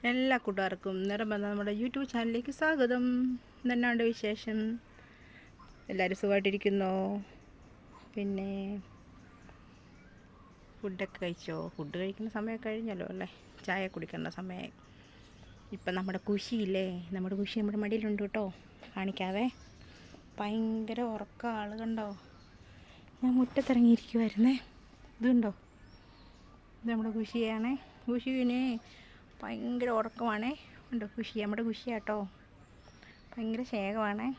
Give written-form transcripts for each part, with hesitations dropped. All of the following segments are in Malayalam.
എല്ലാ കൂട്ടുകാർക്കും നിറം വന്ന നമ്മുടെ യൂട്യൂബ് ചാനലിലേക്ക് സ്വാഗതം. എന്നാണ്ട് വിശേഷം? എല്ലാവരും സുഖമായിട്ടിരിക്കുന്നോ? പിന്നെ ഫുഡൊക്കെ കഴിച്ചോ? ഫുഡ് കഴിക്കുന്ന സമയം കഴിഞ്ഞല്ലോ അല്ലേ? ചായ കുടിക്കേണ്ട സമയമായി. ഇപ്പം നമ്മുടെ കുശിയില്ലേ, നമ്മുടെ കുശി നമ്മുടെ മടിയിലുണ്ട് കേട്ടോ. കാണിക്കാവേ. ഭയങ്കര ഉറക്കം, ആൾ കണ്ടോ? ഞാൻ മുറ്റത്തിറങ്ങിയിരിക്കുമായിരുന്നേ. ഇതുണ്ടോ? ഇത് നമ്മുടെ കുശിയാണേ. കുശിനെ ഭയങ്കര ഉറക്കമാണേ. ഉണ്ടോ കുശി? നമ്മുടെ കുശിയാട്ടോ. ഭയങ്കര സ്നേഹമാണേ.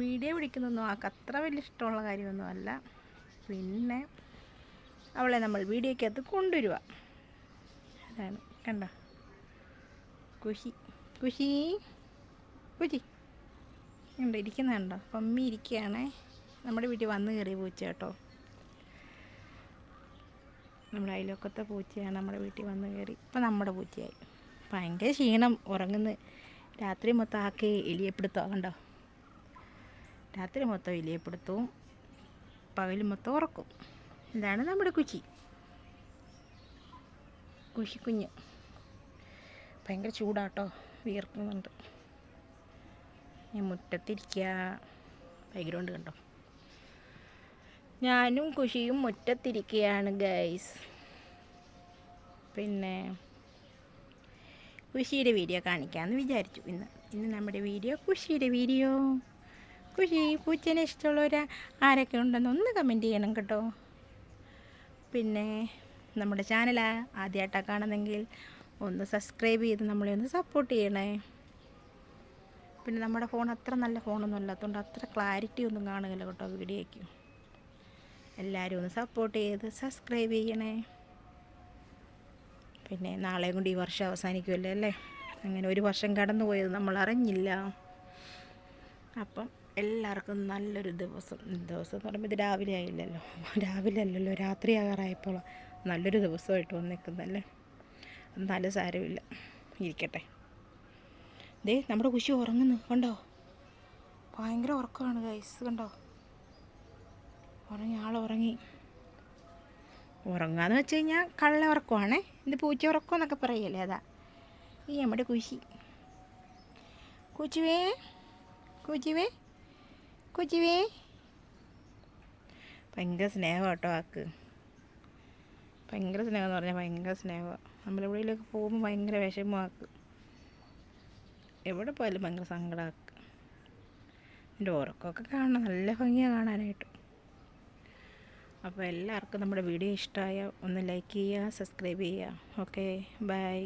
വീഡിയോ പിടിക്കുന്നൊന്നും ആൾക്ക് അത്ര വലിയ ഇഷ്ടമുള്ള കാര്യമൊന്നും അല്ല. പിന്നെ അവളെ നമ്മൾ വീഡിയോക്കകത്ത് കൊണ്ടുവരിക. അതാണ് കണ്ടോ കുശി. കുശി കുശി ഉണ്ടോ? ഇരിക്കുന്നുണ്ടോ? പമ്മി ഇരിക്കുകയാണേ. നമ്മുടെ വീട്ടിൽ വന്ന് കയറിയ പൂച്ച കേട്ടോ. നമ്മുടെ അയൽവക്കത്തെ പൂച്ചയാണ് നമ്മുടെ വീട്ടിൽ വന്ന് കയറി. ഇപ്പം നമ്മുടെ പൂച്ചയായി. ഭയങ്കര ക്ഷീണം, ഉറങ്ങുന്നു. രാത്രി മൊത്തം ആക്കി എലിയപ്പെടുത്തുക കണ്ടോ. രാത്രി മൊത്തം എലിയപ്പെടുത്തും, പകൽ മൊത്തം ഉറക്കും. ഇതാണ് നമ്മുടെ കുച്ചി. കുശിക്കുഞ്ഞ് ഭയങ്കര ചൂടാട്ടോ, വിയർക്കുന്നുണ്ട്. ഞാൻ മുറ്റത്തിരിക്കുക. ബാക്ക്ഗ്രൗണ്ട് കണ്ടോ? ഞാനും കുശിയും മുറ്റത്തിരിക്കുകയാണ് ഗൈസ്. പിന്നെ കുശിയുടെ വീഡിയോ കാണിക്കാമെന്ന് വിചാരിച്ചു. ഇന്ന് നമ്മുടെ വീഡിയോ കുശിയുടെ വീഡിയോ. കുശി പൂച്ചേനെ ഇഷ്ടമുള്ളവർ ആരൊക്കെ ഉണ്ടെന്ന് ഒന്ന് കമൻറ്റ് ചെയ്യണം കേട്ടോ. പിന്നെ നമ്മുടെ ചാനൽ ആദ്യമായിട്ടാണ് കാണുന്നെങ്കിൽ ഒന്ന് സബ്സ്ക്രൈബ് ചെയ്ത് നമ്മളെ ഒന്ന് സപ്പോർട്ട് ചെയ്യണേ. പിന്നെ നമ്മുടെ ഫോൺ അത്ര നല്ല ഫോണൊന്നും അല്ലാത്തതുകൊണ്ട് അത്ര ക്ലാരിറ്റി ഒന്നും കാണുകയില്ല കേട്ടോ വീഡിയോയ്ക്ക്. എല്ലാവരും ഒന്ന് സപ്പോർട്ട് ചെയ്ത് സബ്സ്ക്രൈബ് ചെയ്യണേ. പിന്നെ നാളെ കൊണ്ട് ഈ വർഷം അവസാനിക്കുമല്ലോ അല്ലേ? അങ്ങനെ ഒരു വർഷം കടന്നു പോയത് നമ്മൾ അറിഞ്ഞില്ല. അപ്പം എല്ലാവർക്കും നല്ലൊരു ദിവസം എന്ന് പറയുമ്പോൾ ഇത് രാവിലെ ആയില്ലല്ലോ, രാവിലെ അല്ലല്ലോ, രാത്രി ആകാറായപ്പോൾ നല്ലൊരു ദിവസമായിട്ട് വന്നേക്കുന്നല്ലേ. എന്നാലും സാരമില്ല, ഇരിക്കട്ടെ. ദേ നമ്മുടെ കുശി ഉറങ്ങുന്നു കണ്ടോ. ഭയങ്കര ഉറക്കമാണ് ഗൈസ് കണ്ടോ. ഉറങ്ങി, ആളുറങ്ങി. ഉറങ്ങാന്ന് വെച്ച് കഴിഞ്ഞാൽ കള്ള ഉറക്കമാണേ. ഇത് പൂച്ച ഉറക്കം എന്നൊക്കെ പറയല്ലേ, അതാ ഈ നമ്മുടെ കുശി. കുച്ചുവേ കുച്ചുവേ കുച്ചുവേ. ഭയങ്കര സ്നേഹം കേട്ടോ ആൾക്ക്. ഭയങ്കര സ്നേഹം എന്ന് പറഞ്ഞാൽ ഭയങ്കര സ്നേഹമാണ്. നമ്മളെവിടെയൊക്കെ പോകുമ്പോൾ ഭയങ്കര വിഷമമാക്ക്. എവിടെ പോയാലും ഭയങ്കര സങ്കടമാക്ക്. എൻ്റെ ഉറക്കമൊക്കെ കാണണം, നല്ല ഭംഗിയാണ് കാണാനായിട്ട്. അപ്പോൾ എല്ലാവർക്കും നമ്മുടെ വീഡിയോ ഇഷ്ടമായ ഒന്ന് ലൈക്ക് ചെയ്യുക, സബ്സ്ക്രൈബ് ചെയ്യുക. Okay, by.